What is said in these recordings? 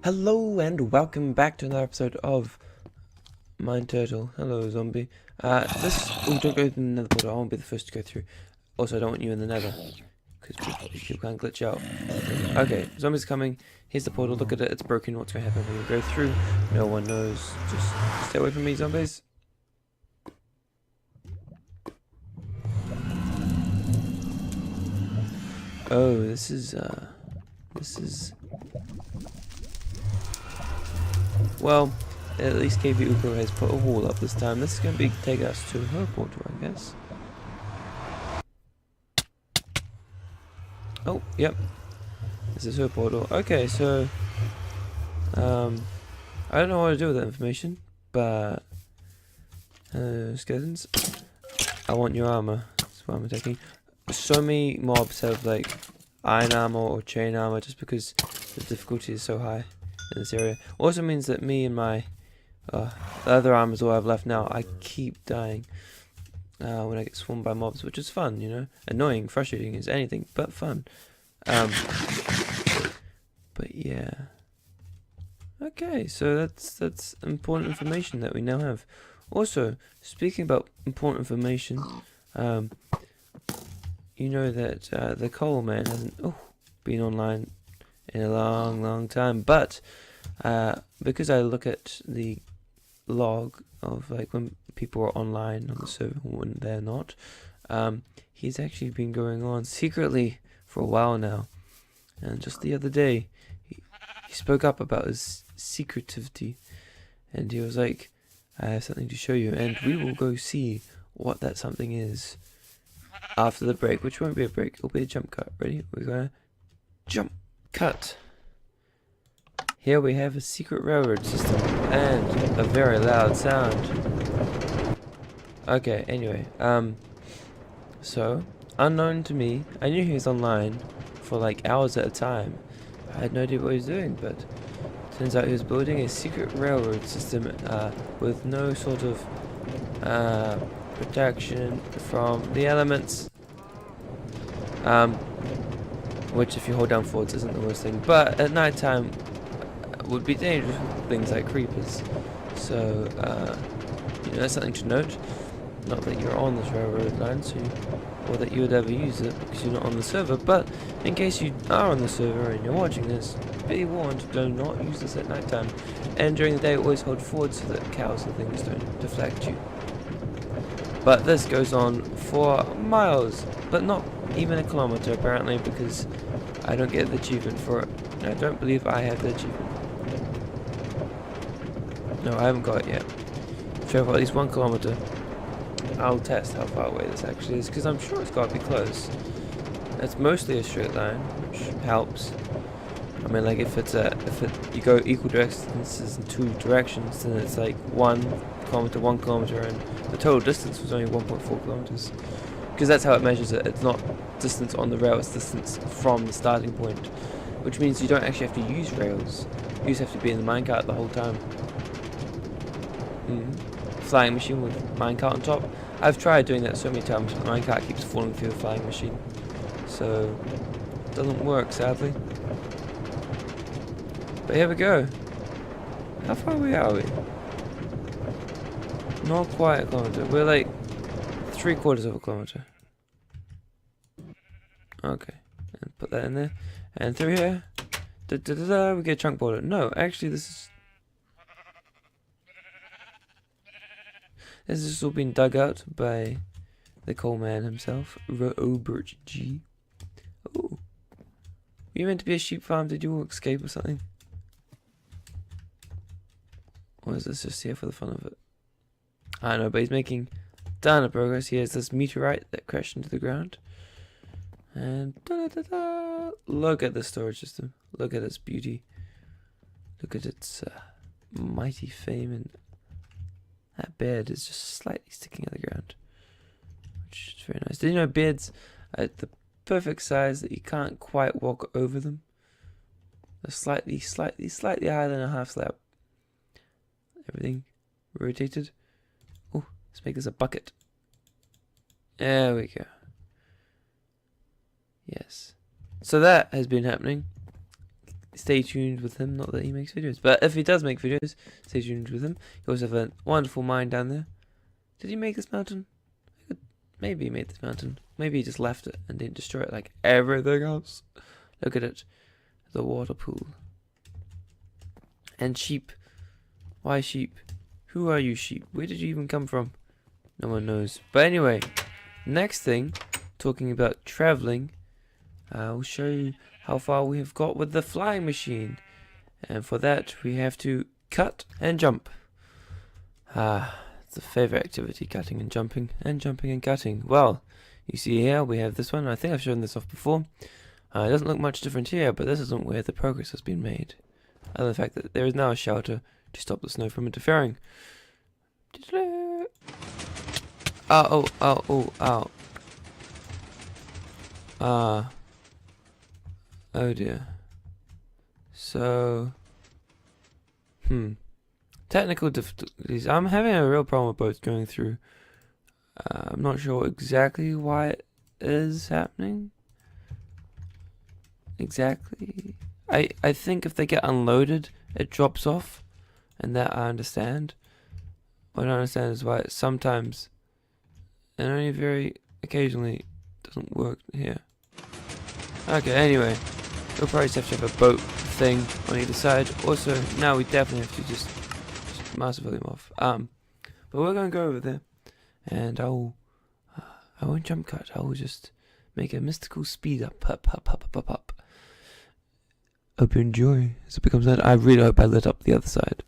Hello and welcome back to another episode of MineTurtle. Hello, zombie. Don't go to the nether portal. I won't be the first to go through. Also, I don't want you in the nether because people can glitch out. Okay, zombies coming. Here's the portal. Look at it. It's broken. What's going to happen when we go through? No one knows. Just stay away from me, zombies. Oh, this is. Well, at least KB Uko has put a wall up this time. This is going to take us to her portal, I guess. Oh, yep. This is her portal. Okay, so I don't know what to do with that information, but skeletons. I want your armor. That's what I'm attacking. So many mobs have like iron armor or chain armor just because the difficulty is so high in this area. Also means that me and my the other armor is all I have left now. I keep dying when I get swarmed by mobs, which is fun, you know. Annoying, frustrating as anything, but fun. But yeah. Okay, so that's important information that we now have. Also, speaking about important information, you know that the coal man hasn't been online in a long time, but because I look at the log of like when people are online on the server when they're not, he's actually been going on secretly for a while now, and just the other day he spoke up about his secretivity, and he was like, I have something to show you, and we will go see what that something is after the break, which won't be a break, it'll be a jump cut. Ready? We're gonna jump cut. Here we have a secret railroad system and a very loud sound. Okay, anyway, so unknown to me, I knew he was online for like hours at a time. I had no idea what he was doing, but turns out he was building a secret railroad system with no sort of protection from the elements. Which if you hold down forwards isn't the worst thing, but at night time would be dangerous with things like creepers. So you know, that's something to note. Not that you're on this railroad line, or that you would ever use it because you're not on the server, but in case you are on the server and you're watching this, be warned, do not use this at night time. And during the day always hold forward so that cows and things don't deflect you. But this goes on for miles, but not even a kilometer apparently, because I don't get the achievement for it. I don't believe I have the achievement. No, I haven't got it yet. So for at least 1 kilometer. I'll test how far away this actually is, because I'm sure it's got to be close. It's mostly a straight line, which helps. I mean, like if you go equal distances in 2 directions, then it's like 1 kilometer, and the total distance was only 1.4 kilometers. Because that's how it measures it. It's not distance on the rail, it's distance from the starting point. Which means you don't actually have to use rails. You just have to be in the minecart the whole time. Flying machine with minecart on top. I've tried doing that so many times, but the minecart keeps falling through the flying machine. So, it doesn't work, sadly. But here we go. How far away are we? Not quite a kilometer. We're like 3/4 of a kilometer. Okay. And put that in there. And through here. We get a chunk border. No, actually this is all been dug out by the coal man himself, Robert G. Oh. Were you meant to be a sheep farm? Did you all escape or something? Or is this just here for the fun of it? I don't know, but he's making a ton of progress. He has this meteorite that crashed into the ground. And look at the storage system. Look at its beauty. Look at its mighty fame, and that bed is just slightly sticking out of the ground, which is very nice. Did you know beds are the perfect size that you can't quite walk over them? They're slightly higher than a half slab. Everything rotated. Oh, let's make this a bucket. There we go. Yes. So that has been happening. stay tuned with him. Not that he makes videos, but if he does make videos, stay tuned with him. He also has a wonderful mine down there. Did he make this mountain? Maybe he made this mountain. Maybe he just left it and didn't destroy it like everything else. Look at it. The water pool. And sheep. Why sheep? Who are you, sheep? Where did you even come from? No one knows. But anyway, next thing, talking about traveling, I'll show you how far we have got with the flying machine. And for that, we have to cut and jump. It's a favorite activity, cutting and jumping and cutting. Well, you see here we have this one. I think I've shown this off before. It doesn't look much different here, but this isn't where the progress has been made. Other than the fact that there is now a shelter to stop the snow from interfering. Oh, oh dear. So, technical difficulties. I'm having a real problem with boats going through. I'm not sure exactly why it is happening. Exactly. I think if they get unloaded, it drops off, and that I understand. What I don't understand is why it sometimes, and only very occasionally, doesn't work here. Okay, anyway, we'll probably just have to have a boat thing on either side. Also, now we definitely have to just master volume off. But we're gonna go over there, and I won't jump cut. I will just make a mystical speed up. Hope you enjoy as it becomes that. I really hope I lit up the other side.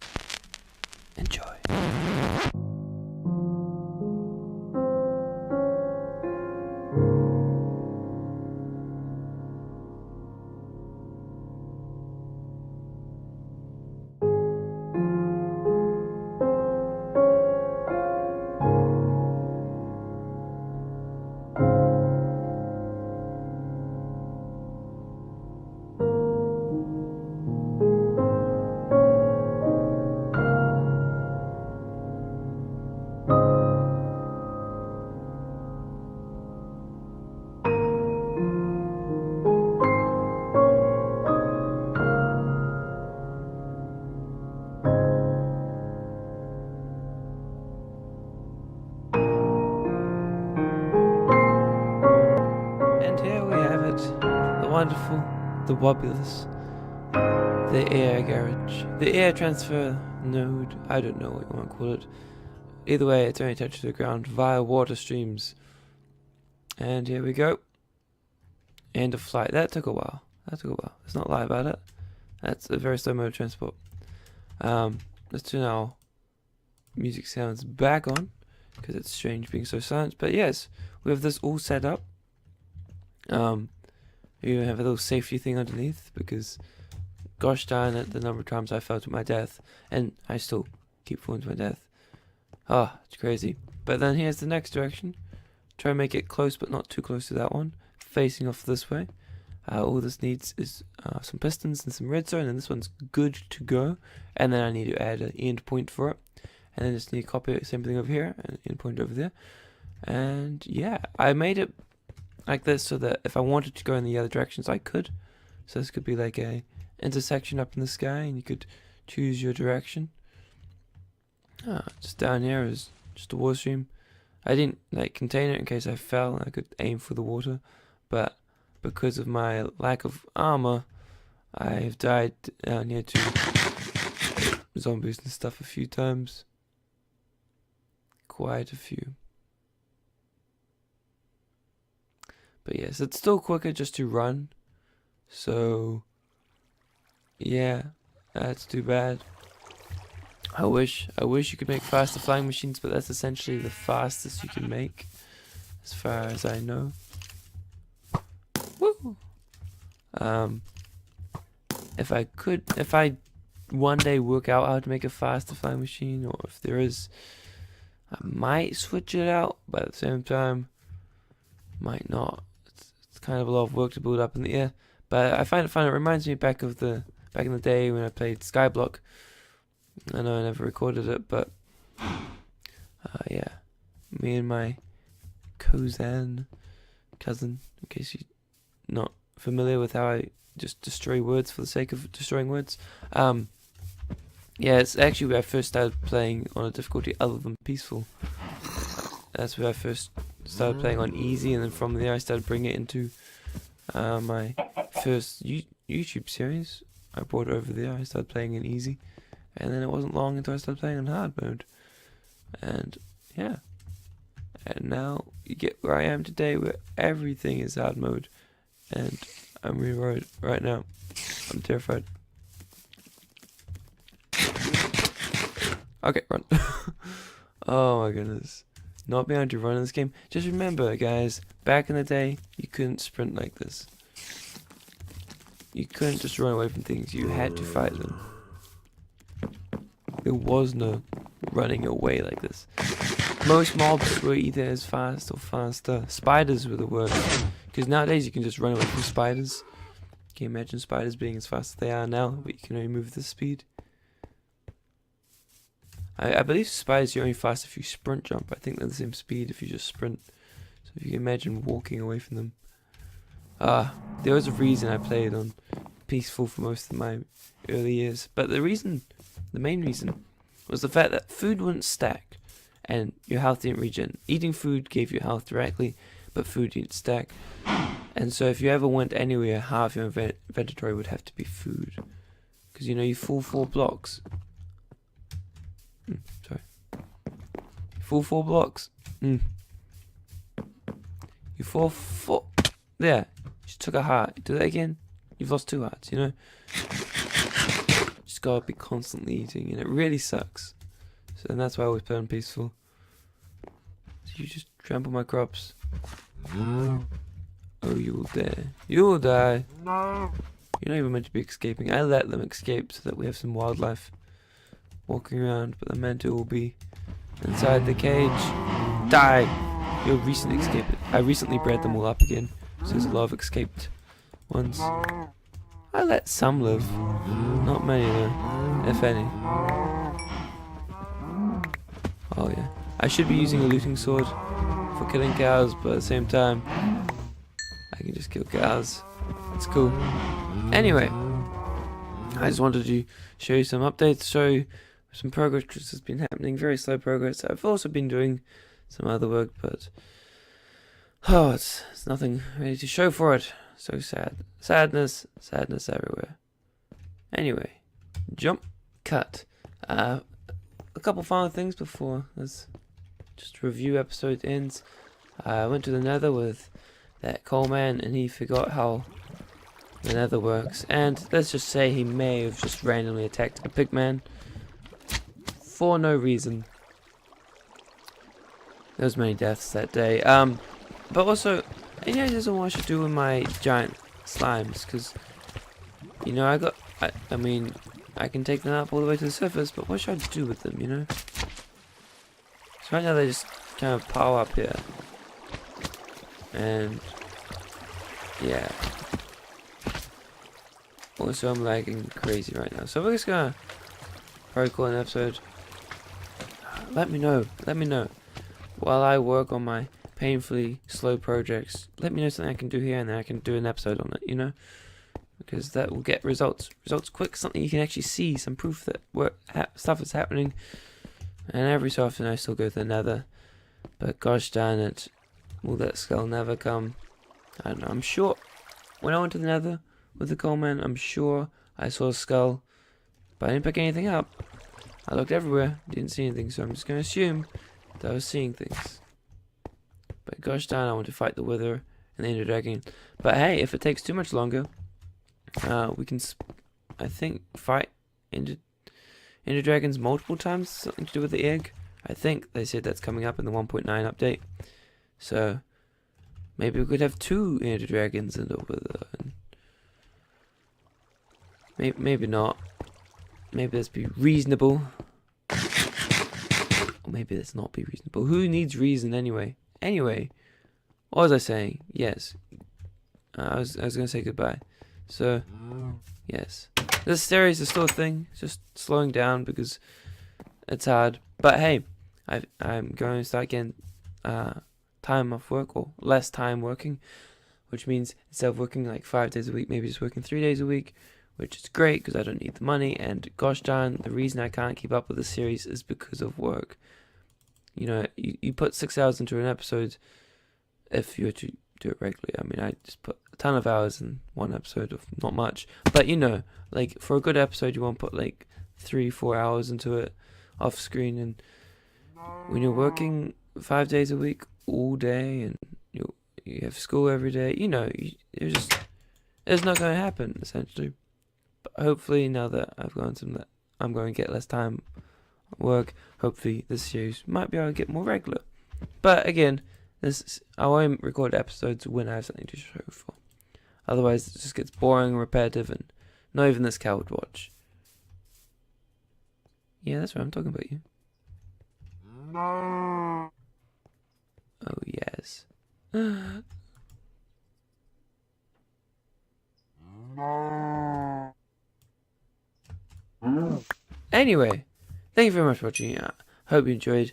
Enjoy. Wonderful, the wobulous, the air garage, the air transfer node, I don't know what you want to call it. Either way, it's only attached to the ground via water streams. And here we go. End of flight. That took a while. Let's not lie about it. That's a very slow mode of transport. Let's turn our music sounds back on, because it's strange being so silent. But yes, we have this all set up. We even have a little safety thing underneath, because gosh darn it, the number of times I fell to my death, and I still keep falling to my death. It's crazy. But then here's the next direction. Try and make it close, but not too close to that one, facing off this way. All this needs is some pistons and some redstone, and this one's good to go. And then I need to add an end point for it, and then just need to copy the same thing over here, and end point over there. And yeah, I made it like this so that if I wanted to go in the other directions, I could. So this could be like a intersection up in the sky, and you could choose your direction. Just down here is just a water stream. I didn't contain it in case I fell, and I could aim for the water, but because of my lack of armor, I've died down here to zombies and stuff a few times. Quite a few. But yes, it's still quicker just to run. So, yeah, that's too bad. I wish you could make faster flying machines, but that's essentially the fastest you can make, as far as I know. Woo! If I one day work out how to make a faster flying machine, or if there is, I might switch it out, but at the same time, might not. It's kind of a lot of work to build up in the air. But I find it fun. It reminds me back in the day when I played Skyblock. I know I never recorded it, but yeah, me and my cousin, in case you're not familiar with how I just destroy words for the sake of destroying words. Yeah, it's actually where I first started playing on a difficulty other than peaceful. That's where I first started playing on easy, and then from there I started bringing it into my first YouTube series. I brought it over there. I started playing in easy, and then it wasn't long until I started playing in hard mode. And yeah, and now you get where I am today, where everything is hard mode, and I'm really worried right now. I'm terrified. Okay, run. Oh my goodness. Not being able to run in this game. Just remember, guys, back in the day, you couldn't sprint like this. You couldn't just run away from things. You had to fight them. There was no running away like this. Most mobs were either as fast or faster. Spiders were the worst. Because nowadays you can just run away from spiders. Can you imagine spiders being as fast as they are now, but you can only move the speed? I believe spiders are only fast if you sprint jump. I think they're the same speed if you just sprint. So if you can imagine walking away from them. There was a reason I played on peaceful for most of my early years. But the main reason, was the fact that food wouldn't stack and your health didn't regen. Eating food gave you health directly, but food didn't stack. And so if you ever went anywhere, half your inventory would have to be food. Because you know, you fall 4 blocks. Sorry. Full 4 blocks. You fall 4. There. Just took a heart. Do that again. You've lost 2 hearts, you know? Just gotta be constantly eating, and it really sucks. So and that's why I always play on peaceful. So you just trample my crops. Oh, you will die. You will die. No. You're not even meant to be escaping. I let them escape so that we have some wildlife walking around, but the mentor will be inside the cage. Die! You'll recently escape it. I recently bred them all up again, so there's a lot of escaped ones. I let some live. Not many though, if any. Oh yeah. I should be using a looting sword for killing cows, but at the same time, I can just kill cows. It's cool. Anyway, I just wanted to show you some updates, show you some progress which has been happening, very slow progress. I've also been doing some other work, but it's nothing ready to show for it. So sad. Sadness everywhere. Anyway, jump cut. A couple final things before this just review episode ends. I went to the Nether with that coal man, and he forgot how the Nether works, and let's just say he may have just randomly attacked a pigman for no reason. There was many deaths that day. But also, you know, he doesn't know what I should do with my giant slimes, because, you know, I mean, I can take them up all the way to the surface, but what should I do with them, you know? So right now they just kind of pile up here. And, yeah. Also, I'm lagging crazy right now. So we're just gonna probably call an episode. Let me know. While I work on my painfully slow projects, let me know something I can do here, and then I can do an episode on it, you know? Because that will get results quick, something you can actually see, some proof that stuff is happening. And every so often I still go to the Nether, but gosh darn it, will that skull never come? I don't know. I'm sure when I went to the Nether with the coal man, I'm sure I saw a skull, but I didn't pick anything up. I looked everywhere, didn't see anything, so I'm just gonna assume that I was seeing things. But gosh darn, I want to fight the Wither and the Ender Dragon. But hey, if it takes too much longer, we can, I think, fight Ender Dragons multiple times. Something to do with the egg. I think they said that's coming up in the 1.9 update. So maybe we could have 2 Ender Dragons and a Wither. Maybe not. Maybe let's be reasonable. Or maybe let's not be reasonable. Who needs reason anyway? Anyway, what was I saying? Yes. I was going to say goodbye. So, yes. This series is still a thing. It's just slowing down because it's hard. But hey, I'm going to start getting time off work, or less time working, which means instead of working like 5 days a week, maybe just working 3 days a week, which is great because I don't need the money. And gosh darn, the reason I can't keep up with the series is because of work. You know, you put 6 hours into an episode if you were to do it regularly. I mean, I just put a ton of hours in one episode of not much. But you know, like for a good episode, you want to put like 3-4 hours into it off screen. And when you're working 5 days a week all day and you have school every day, you know, it's not going to happen essentially. But hopefully now that I've gone some that I'm going to get less time at work, hopefully this series might be able to get more regular. But again, I won't record episodes when I have something to show for. Otherwise it just gets boring and repetitive, and not even this cow would watch. Yeah, that's right, I'm talking about you. Oh yes. Anyway, thank you very much for watching. Hope you enjoyed.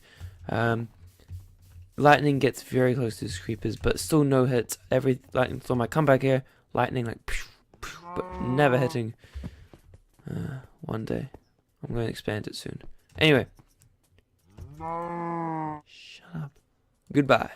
Lightning gets very close to these creepers, but still no hits. Every lightning storm I come back here, lightning like, but never hitting. One day, I'm going to expand it soon. Anyway, shut up. Goodbye.